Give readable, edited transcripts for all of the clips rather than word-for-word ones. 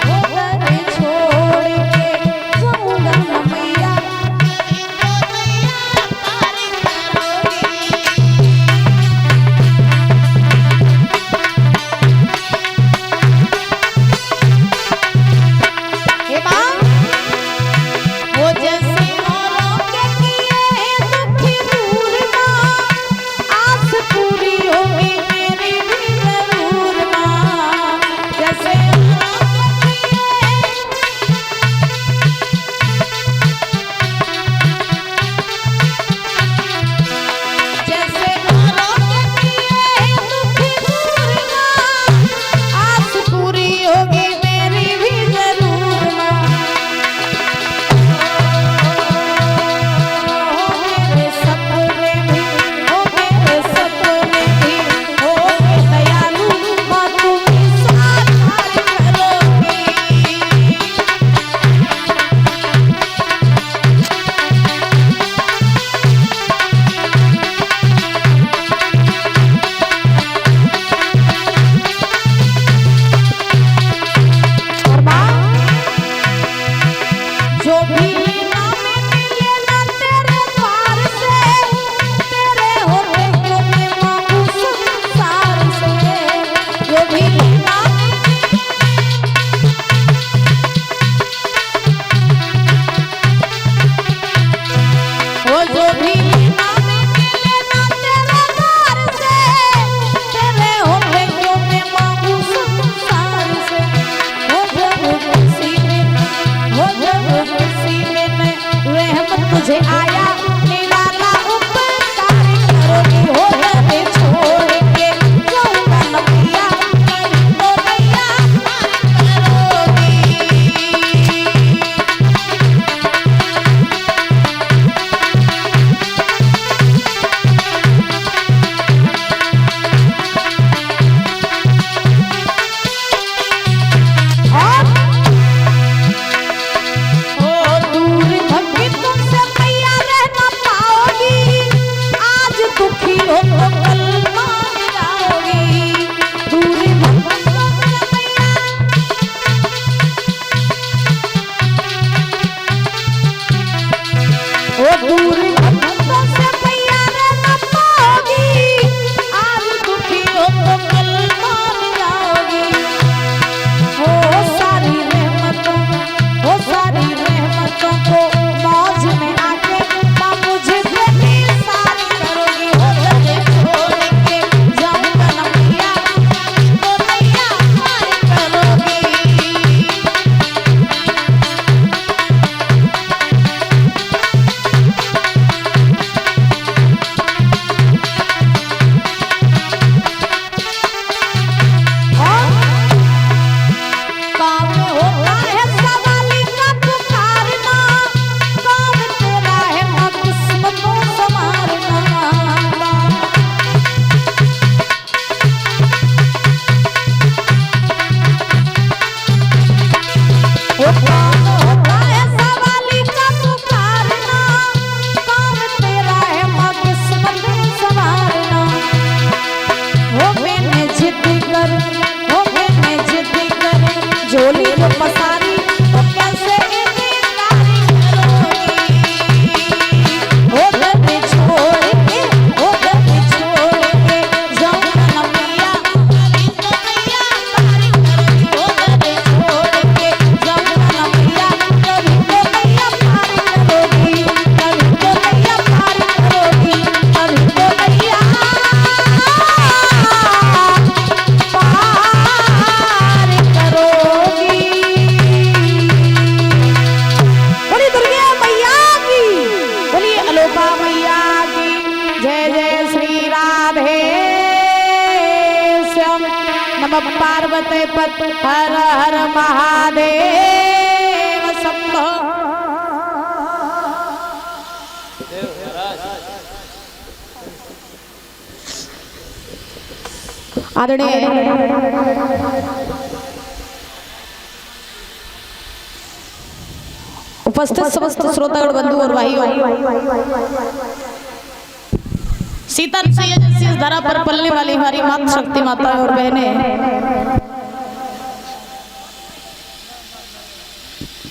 हो नमः पार्वती पत हर हर महादेव शंभो। आदरणीय उपस्थित समस्त श्रोतागण बंधु और भाइयों, सीता से इस धरा पर पलने वाली हमारी माता शक्ति माता और बहनें,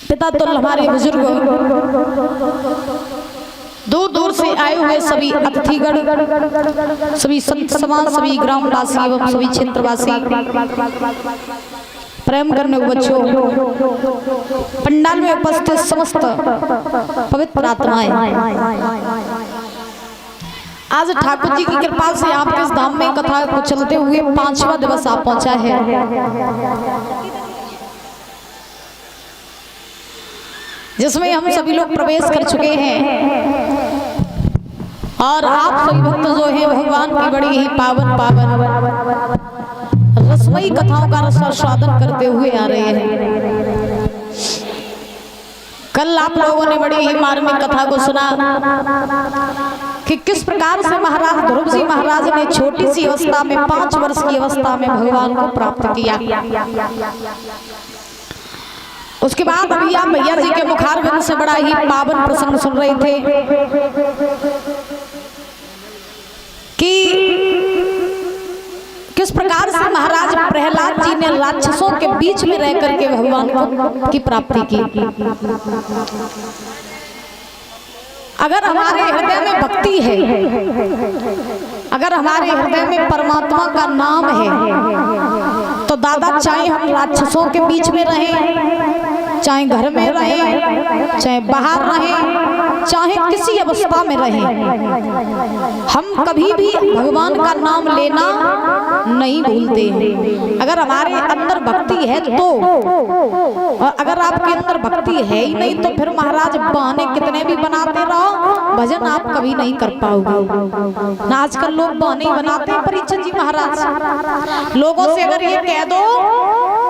पिता तुल्य हमारे बुजुर्गों, दूर दूर से आए हुए सभी अतिथिगण, सभी संत समाज, सभी ग्रामवासी एवं सभी क्षेत्रवासी, प्रेम करने वाले बच्चों, पंडाल में उपस्थित समस्त पवित्र आत्माएं, आज ठाकुर जी की कृपा से आपके इस धाम में कथा को चलते हुए 5वां दिवस आप पहुंचा है। जिसमें हम सभी लोग प्रवेश कर चुके हैं और आप सभी भक्त जो है भगवान की बड़ी ही पावन रसमयी कथाओं का रसास्वादन करते हुए आ रहे हैं। कल आप लोगों ने बड़ी ही मार्मिक कथा को सुना कि किस प्रकार से महाराज ध्रुव जी महाराज ने छोटी सी अवस्था में 5 वर्ष की अवस्था में भगवान को प्राप्त किया। उसके बाद अभी आप भैया जी के मुखारविंद से बड़ा ही पावन प्रसंग सुन रहे थे कि किस प्रकार से महाराज प्रहलाद जी ने राक्षसों के बीच में रह करके भगवान की प्राप्ति की। अगर हमारे हृदय में भक्ति है, अगर हमारे हृदय में परमात्मा का नाम है, तो दादा चाहे हम राक्षसों के बीच में रहें, चाहे घर में रहें, चाहे बाहर रहें, चाहे किसी अवस्था में रहें, हम कभी भी भगवान का नाम लेना नहीं भूलते हैं। अगर हमारे अंदर भक्ति है तो, और अगर आपके अंदर भक्ति है ही नहीं तो फिर महाराज बहाने कितने भी बनाते रहो, भजन आप कभी नहीं कर पाओगे ना। आजकल लोग बहाने बनाते हैं। परीक्षित जी महाराज लोगों से अगर ये कह दो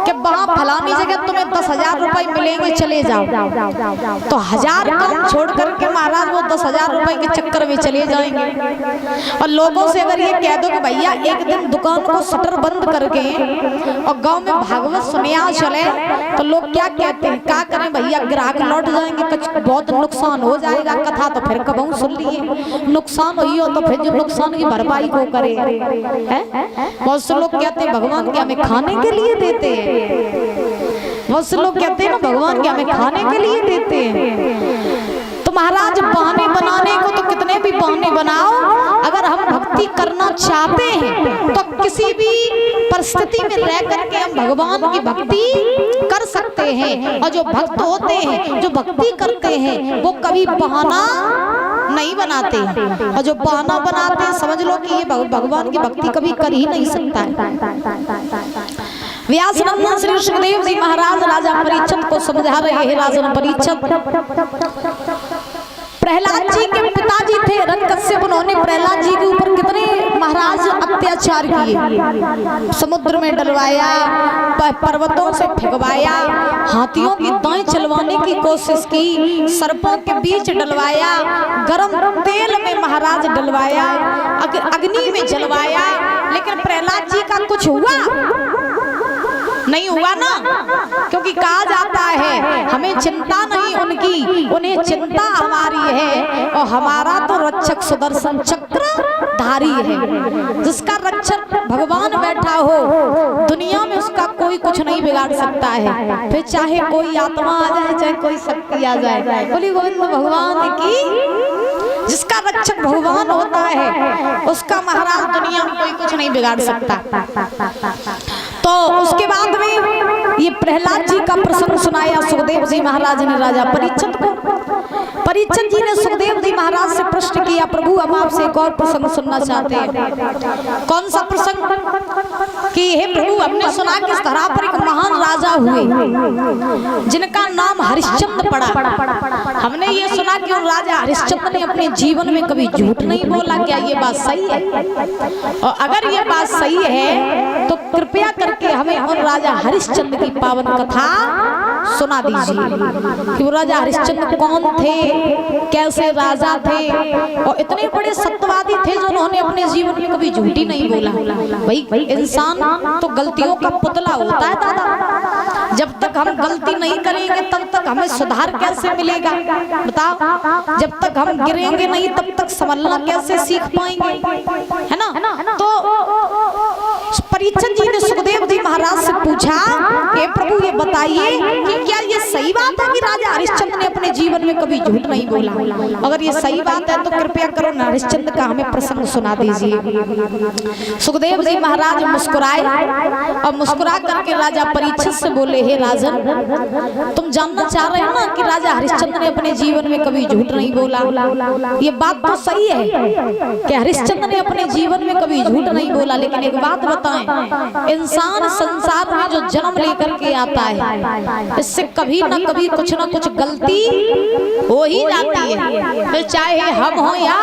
कि वहां फलानी जगह तुम्हें 10,000 रुपए मिलेंगे, चले जाओ, तो 1000 काम छोड़ करके महाराज वो 10,000 रुपए के चक्कर में चले जाएंगे। और लोगों से अगर ये कह दो कि भैया एक दिन दुकान को शटर बंद करके और गांव में भागवत सुनिया चले, तो लोग क्या कहते हैं, क्या करें भैया, ग्राहक लौट जाएंगे, कुछ बहुत नुकसान हो जाएगा। कथा तो फिर कबहू सुन लिए, नुकसान हुई हो तो फिर जो नुकसान की भरपाई को करे। बहुत से लोग कहते हैं भगवान क्या हमें खाने के लिए देते हैं, बहुत से लोग कहते हैं ना भगवान क्या हमें खाने के लिए देते हैं। तो महाराज बहाने बनाने को तो कितने भी बहाने बनाओ, अगर हम भक्ति करना चाहते हैं तो किसी भी परिस्थिति में रह करके हम भगवान की भक्ति कर सकते हैं। और जो भक्त होते हैं, जो भक्ति करते हैं, वो कभी बहाना नहीं बनाते हैं। और जो बहाना बनाते हैं समझ लो कि ये भगवान की भक्ति कभी कर ही नहीं सकता है। व्यास नंदन श्री सुखदेव जी महाराज राजा परीक्षित को समझा रहे हैं। राजन परीक्षित प्रहलाद जी के पिताजी थे हिरण्यकश्यप, उन्होंने प्रहलाद जी के ऊपर कितने महाराज अत्याचार किए। समुद्र में डलवाया, पर्वतों से फेंकवाया, हाथियों की दाएं चलवाने की कोशिश की, सर्पों के बीच डलवाया, गरम तेल में महाराज डलवाया, अग्नि में जलवाया, लेकिन प्रहलाद जी का कुछ हुआ नहीं हुआ ना, क्योंकि कहा जाता है हमें चिंता नहीं उनकी, उन्हें चिंता हमारी है। और हमारा तो रक्षक सुदर्शन चक्र धारी है, जिसका रक्षक भगवान बैठा हो, दुनिया में उसका कोई कुछ नहीं बिगाड़ सकता है। फिर चाहे कोई आत्मा आ जाए, चाहे कोई शक्ति आ जाए, बोली गोविंद भगवान की। जिसका रक्षक भगवान होता है उसका महाराज दुनिया में कोई कुछ नहीं बिगाड़ सकता। तो उसके बाद में ये प्रहलाद जी का प्रसंग सुनाया सुखदेव जी महाराज ने राजा परीक्षित को। परीक्षित जी ने सुखदेव जी महाराज से प्रश्न किया, प्रभु हम आपसे एक और प्रसंग सुनना चाहते हैं। कौन सा प्रसंग? कि हे प्रभु, हमने सुना कि इस धरा पर एक महान राजा हुए जिनका नाम हरिश्चंद्र पड़ा। हमने ये सुना कि उन राजा हरिश्चंद्र ने अपने जीवन में कभी झूठ नहीं बोला। क्या ये बात सही है? और अगर ये बात सही है तो कृपया करके हमें उन राजा हरिश्चंद्र की पावन कथा सुना दीजिए कि वो राजा हरिश्चंद्र कौन थे, कैसे राजा थे और इतने बड़े सत्यवादी थे जो उन्होंने अपने जीवन में कभी झूठी नहीं बोला। भाई इंसान तो गलतियों का पुतला होता है दादा। जब तक हम गलती नहीं करेंगे तब तक हमें सुधार कैसे मिलेगा? बताओ, जब तक हम गिरेंगे नहीं तब तक संभलना कैसे सीख पाएंगे? है ना? तो परीक्षित जी ने सुखदेव जी महाराज से पूछा कि प्रभु ये बताइए कि क्या ये सही बात है कि राजा हरिश्चंद्र ने अपने जीवन में कभी झूठ नहीं बोला? अगर ये सही बात है तो कृपया करो ना हरिश्चंद्र का हमें प्रसंग सुना दीजिए। सुखदेव जी महाराज मुस्कुराए और मुस्कुरा करके राजा परीक्षित से बोले, हे राजन, तुम जानना चाह रहे हो ना कि राजा हरिश्चंद्र ने अपने जीवन में कभी झूठ नहीं बोला। ये बात तो सही है कि हरिश्चंद्र ने अपने जीवन में कभी झूठ नहीं बोला, लेकिन एक बात बताएं, इंसान संसार में जो जन्म लेकर के आता है इससे कभी ना कभी कुछ ना कुछ गलती हो ही जाती है, तो चाहे हम हो या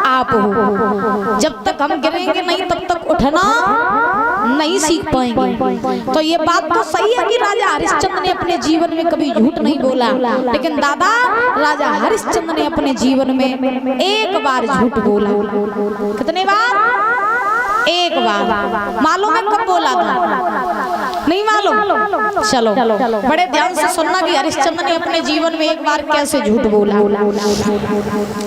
आप हो। जब तक हम गिरेंगे नहीं तब तक उठना नहीं सीख पाएंगे। तो ये बात तो सही है कि राजा हरिश्चंद्र ने अपने जीवन में कभी झूठ नहीं बोला, लेकिन दादा राजा हरिश्चंद्र ने अपने जीवन में एक बार झूठ बोला। कितने बार? एक बार। मालूम है कब बोला था? नहीं मालूम? चलो बड़े ध्यान से सुनना कि हरिश्चंद्र ने अपने जीवन में एक बार कैसे झूठ बोला।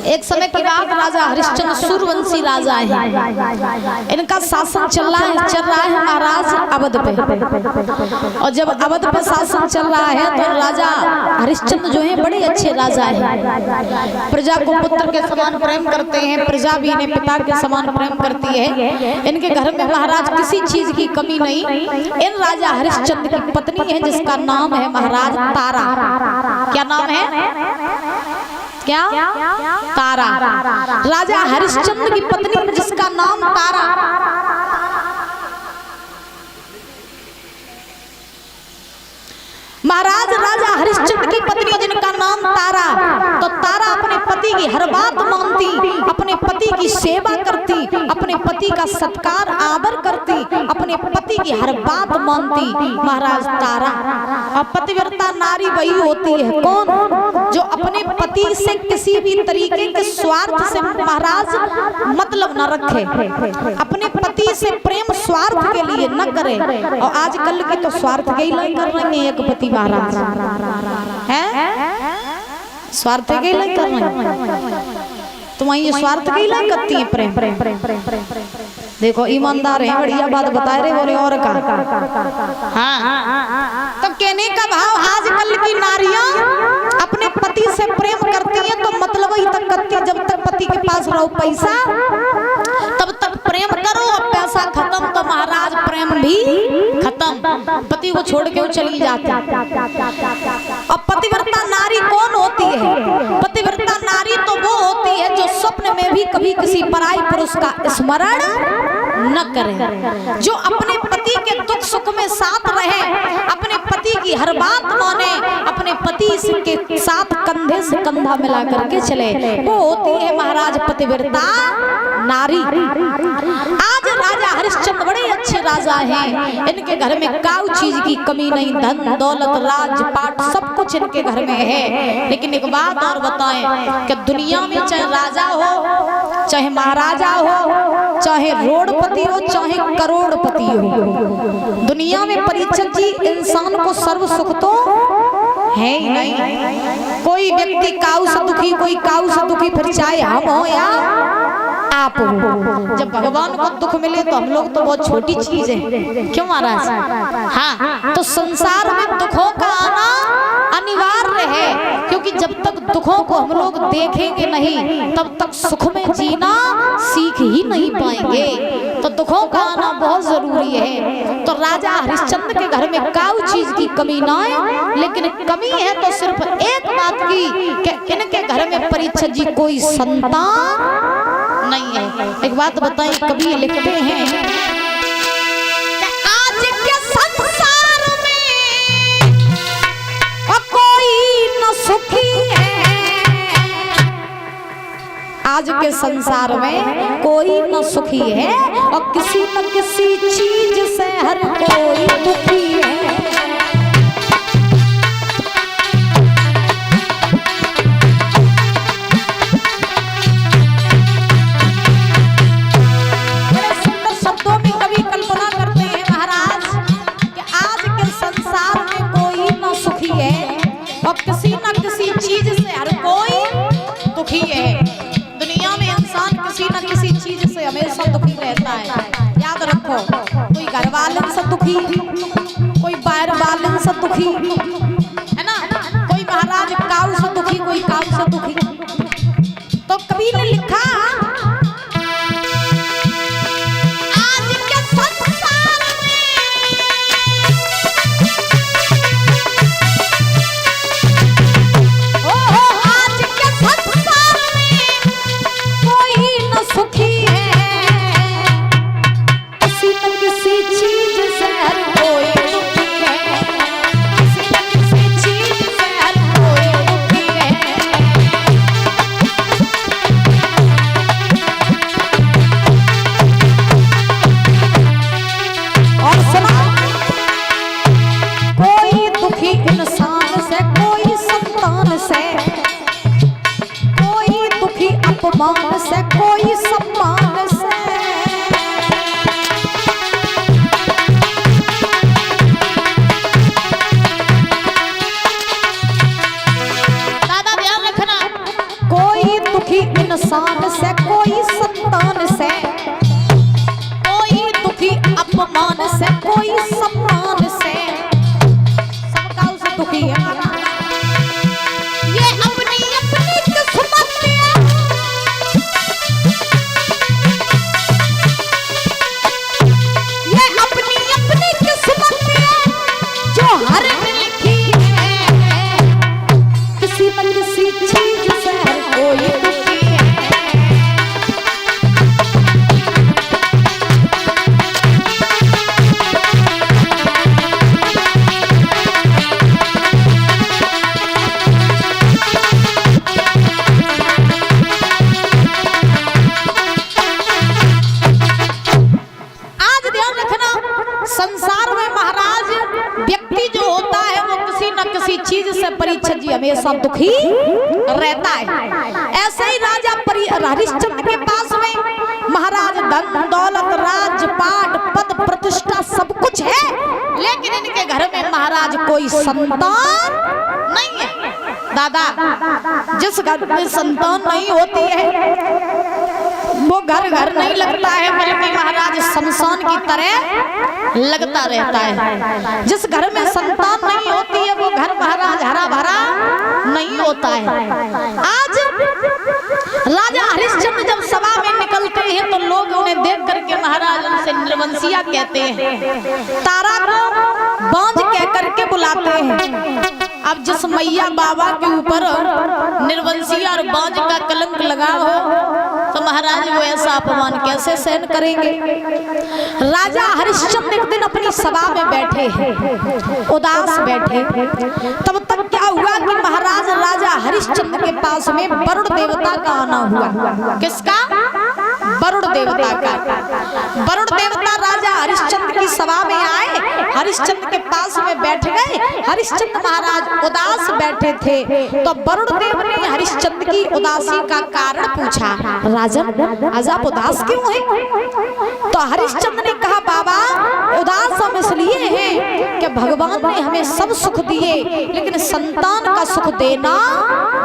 एक समय की बात, राजा हरिश्चंद्र सूर्यवंशी राजा है। इनका शासन चल रहा है महाराज अवध पे। और जब अवध पे शासन चल रहा है तो राजा हरिश्चंद्र जो है बड़े अच्छे राजा है। प्रजा को पुत्र के समान प्रेम करते हैं, प्रजा भी इन्हें पिता के समान प्रेम करती है। इनके घर में महाराज किसी चीज की कमी नहीं। इन राजा हरिश्चंद्र की पत्नी है जिसका नाम है महाराज तारा। क्या नाम है? क्या? तारा। राजा हरिश्चंद्र की पत्नी जिसका नाम तारा। महाराज राजा हरिश्चंद्र की पत्नी जिनका नाम तारा, तो तारा अपने पति की हर बात मानती, अपने पति की सेवा करती, अपने पति का सत्कार आदर करती, अपने पति की हर बात मानती महाराज तारा। और पतिव्रता नारी वही होती है कौन? जो अपने पति से किसी भी तरीके के स्वार्थ से महाराज मतलब न रखे, अपने पति से प्रेम स्वार्थ के लिए न करे। और आजकल की तो स्वार्थ के लिए कर रहे हैं एक पति महाराज है, स्वार्थ के लिए कर रहे हैं। तुम ये स्वार्थ के लिए करती है प्रेम। देखो ईमानदार है, बढ़िया बात बता रहे बोले और का। हाँ, तो कहने का भाव आजकल की नारियां अपने पति से प्रेम करती हैं तो मतलब ही तक करती है, जब तक पति के पास रहो पैसा तब तक प्रेम करो, और पैसा खत्म तो महाराज प्रेम भी खत्म, पति को छोड़ के वो चली जाती। और पतिव्रता नारी कौन होती है? पतिव्रता नारी तो वो होती है जो स्वप्न में भी कभी किसी पराई पुरुष का स्मरण न करे, जो अपने पति के दुख सुख में साथ रहे, अपने पति की हर बात माने, अपने पति के साथ कंधे से कंधा मिला करके चले, वो होती है महाराज पतिव्रता नारी। आज राजा हरिश्चंद्र बड़े अच्छे राजा हैं, इनके घर में काउ चीज की कमी नहीं, धन दौलत राजपाट सब कुछ इनके घर में है। लेकिन एक बात और बताएं कि दुनिया में चाहे राजा हो, चाहे महाराजा हो, चाहे रोडपति हो, चाहे करोड़पति हो, दुनिया में परीक्षित जी इंसान को सर्व सुख तो है ही नहीं। कोई व्यक्ति काउ से दुखी, कोई काउ से दुखी, फिर चाहे हम हो या आप हो। जब भगवान को दुख मिले तो हम लोग तो बहुत छोटी चीज है, क्यों महाराज? हाँ, तो संसार में दुखों का आना अनिवार्य है, क्योंकि जब तक दुखों को हम लोग देखेंगे नहीं तब तक सुख में जीना सीख ही नहीं पाएंगे। तो दुखों का आना बहुत जरूरी है। तो राजा हरिश्चंद्र के घर में काउ चीज की कमी ना है, लेकिन कमी है तो सिर्फ एक बात की कि इनके घर में परीक्षित जी कोई संतान नहीं है। एक बात बताएं, कभी लिखते हैं कि आज के संसार में के संसार में कोई न सुखी है और किसी न किसी चीज से हर कोई दुखी है। बड़े सुंदर शब्दों में कवि कल्पना करते हैं महाराज कि आज के संसार में कोई न सुखी है और किसी न किसी चीज से हर कोई दुखी है। दुनिया में इंसान किसी न किसी चीज से हमेशा दुखी रहता है। याद रखो, कोई घर वालों से दुखी, कोई बाहर वालों से दुखी, है ना। कोई महाराज काऊ से दुखी, कोई काऊ से दुखी। तो कवि ने लिखा, आज के संसार सुखी है, किसी न किसी चीज से हर कोई दुखी है, किसी न किसी चीज से हर कोई दुखी है। और सुना, कोई दुखी इंसान से, कोई संतान से, कोई दुखी अपमान से, कोई सम्मान से। दादा ध्यान रखना, कोई दुखी इंसान से, कोई संतान से, कोई दुखी अपमान से, कोई सम्मान से, सबका उसे दुखी है। ये अपनी अपनी किस्मत संसार में महाराज व्यक्ति जो होता है वो किसी न किसी चीज से परीक्षित जी हमेशा दुखी रहता है। ऐसे ही राजा हरिश्चंद्र के पास में महाराज धन दौलत राजपाट पद प्रतिष्ठा सब कुछ है, लेकिन इनके घर में महाराज कोई संतान नहीं है। दादा, जिस घर में संतान नहीं होती है वो घर घर नहीं लगता है, बल्कि महाराज शमशान की तरह लगता रहता है। जिस घर में संतान नहीं होती है वो घर महाराज हरा भरा नहीं होता है। आज राजा हरिश्चंद्र जब सभा में निकलते हैं तो लोग उन्हें देख करके महाराज उनसे निर्वंशिया कहते हैं, तारा को बांझ कह करके बुलाते हैं। अब जिस मैया बाबा के ऊपर निर्वंशिया और बांझ का कलंक लगा हो तो महाराज वो ऐसा अपमान कैसे सहन करेंगे। राजा हरिश्चंद्र एक दिन अपनी सभा में बैठे हैं, उदास बैठे। तब तक क्या हुआ कि महाराज राजा हरिश्चंद्र के पास में वरुण देवता का आना हुआ। किसका? वरुण देवता का। वरुण देवता राजा हरिश्चंद्र की सभा में आए, हरिश्चंद्र के पास में बैठ गए। हरिश्चंद्र महाराज उदास बैठे थे तो वरुण देव ने हरिश्चंद्र की उदासी का कारण पूछा, राजन आज आप उदास क्यों हैं? तो हरिश्चंद्र ने कहा, बाबा उदास हम इसलिए हैं कि भगवान ने हमें सब सुख दिए लेकिन संतान का सुख देना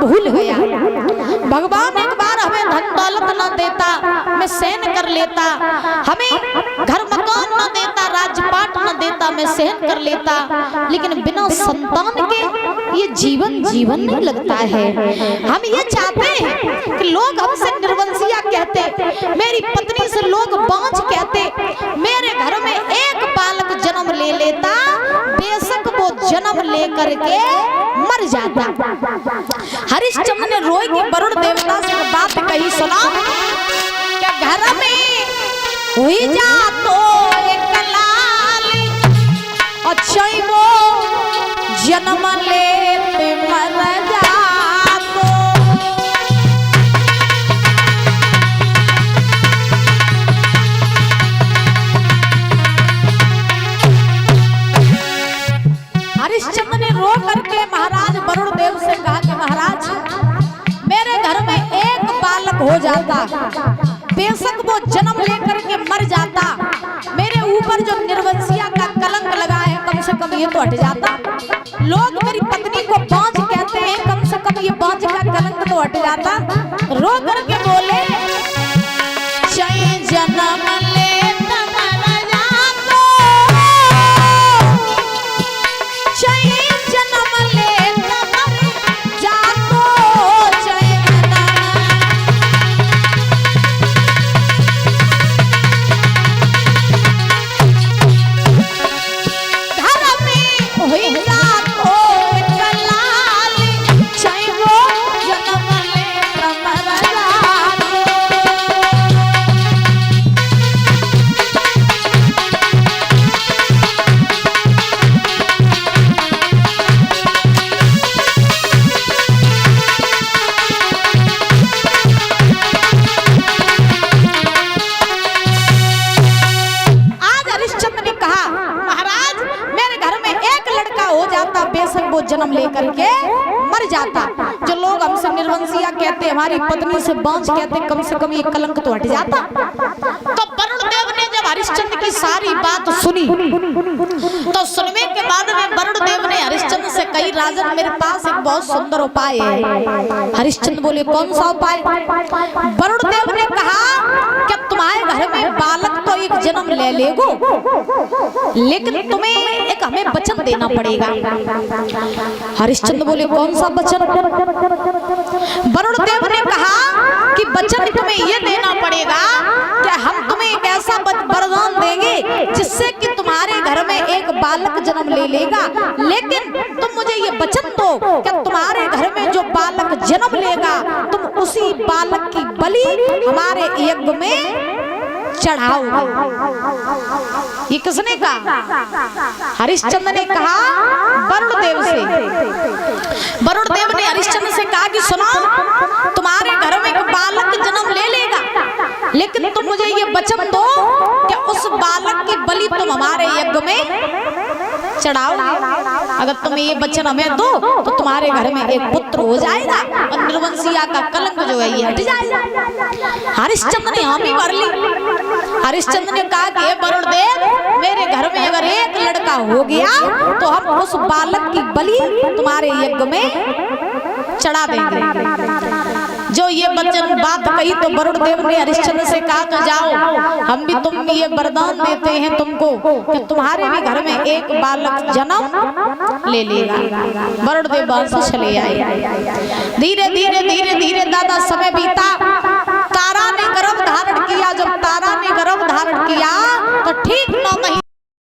भूल गया। भगवान एक बार हमें धन दौलत न देता मैं सहन कर लेता, हमें घर मकान न देता राजपाट न देता मैं सहन कर लेता, लेकिन बिना संतान के ये जीवन जीवन नहीं लगता है। हम ये चाहते हैं कि लोग हमसे निर्वंशिया कहते, मेरी पत्नी से लोग बांझ कहते, मेरे घर में एक बालक जन्म ले लेता बेशक वो जन्म लेकर के मर जाता। हरिश्चंद्र ने रोई कि वरुण देवता से बात कही, सुना क्या घर में हुई जा तो एक लाल अच्छा वो जन्म लेते मर जा तो। करके महाराज वरुण देव से कहा कि महाराज मेरे घर में एक बालक हो जाता, बेशक वो जन्म लेकर के मर जाता, मेरे ऊपर जो निर्वंशिया का कलंक लगा है कम से कम ये तो हट जाता। लोग मेरी पत्नी को बांझ कहते हैं, कम से कम ये बांझ का कलंक तो हट जाता। रो करके बोले चाहे जन्म ले वो जन्म लेकर के मर जाता। जो लोग हमसे निर्वंशिया कहते, हमारी पत्नी से बांझ कहते, कम से कम ये कलंक तो हट जाता। तो वरुण देव ने जब हरिश्चंद्र की सारी बात सुनी तो सुनने के बाद में वरुण देव ने हरिश्चंद्र से कही राजन मेरे पास एक बहुत सुंदर उपाय है। हरिश्चंद्र बोले कौन सा उपाय? वरुण देव ने कहा कि तुम्हारे घर में बालक तो एक जन्म ले लेगो, लेकिन तुम्हें एक हमें वचन देना पड़ेगा। हरिश्चंद्र बोले कौन सा वचन? वरुण देव ने कहा कि वचन तुम्हें ये देना पड़ेगा कि हम तुम्हें एक ऐसा वरदान देंगे जिससे कि तुम्हारे घर में एक बालक जन्म ले लेगा, लेकिन तुम मुझे ये वचन दो कि तुम्हारे घर में जो बालक जन्म लेगा तुम उसी बालक की बलि हमारे यज्ञ में चढ़ाओ। ये किसने कहा? हरिश्चंद्र ने कहा वरुण देव से। वरुण देव ने हरिश्चंद्र से कहा कि सुनो, तुम्हारे घर में एक बालक जन्म ले लेगा, लेकिन तुम मुझे ये वचन दो कि उस बालक की बलि तुम हमारे यज्ञ में चढ़ाओ। अगर तुम ये वचन हमें दो तो तुम्हारे घर में एक पुत्र हो जाएगा और निर्वंशिया का कलंक जो है ये हट जाएगा। हरिश्चंद्र ने हामी भर ली। हरिश्चंद्र ने कहा कि वरुण देव मेरे घर में अगर एक लड़का हो गया तो हम उस बालक की बलि तुम्हारे यज्ञ में चढ़ा देंगे। जो ये वचन बात कही तो वरुण देव ने हरिश्चंद्र से कहा तो जाओ, हम भी तुम ये वरदान देते हैं तुमको कि तुम्हारे भी घर में एक बालक जन्म ले लेगा। वरुण देव वहां से चले आए। धीरे धीरे धीरे धीरे दादा समय